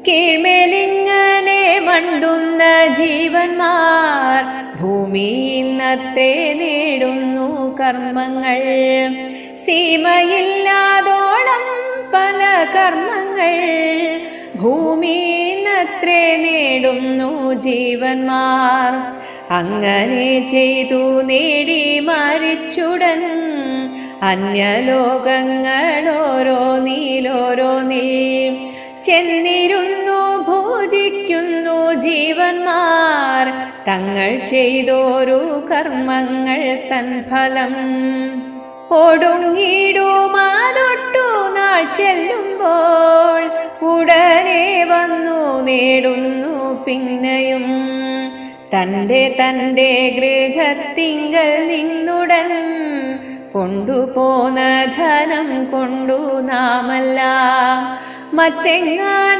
കീഴ്മേലിങ്ങനെ മണ്ടുന്ന ജീവന്മാർ ഭൂമി ഇന്നത്തെ നേടുന്നു കർമ്മങ്ങൾ. സീമയില്ലാതോളം പല കർമ്മങ്ങൾ ഭൂമി ഇന്നത്രേ നേടുന്നു ജീവന്മാർ. അങ്ങനെ ചെയ്തു നേടി മരിച്ചുടൻ അന്യലോകങ്ങളോരോന്നിലോരോന്നിൽ ചെന്നിരുന്നു ഭോജിക്കുന്നു ജീവന്മാർ തങ്ങൾ ചെയ്തോരു കർമ്മങ്ങൾ തൻ ഫലം. ഒടുങ്ങിടുമാതൊട്ടു നാൾ ചെല്ലുമ്പോൾ ഉടനെ വന്നു നേടുന്നു പിന്നെയും തൻ്റെ ഗൃഹത്തിങ്കൽ നിന്നുടൻ കൊണ്ടുപോന്ന ധനം കൊണ്ടു നാമല്ല മറ്റെങ്ങാൻ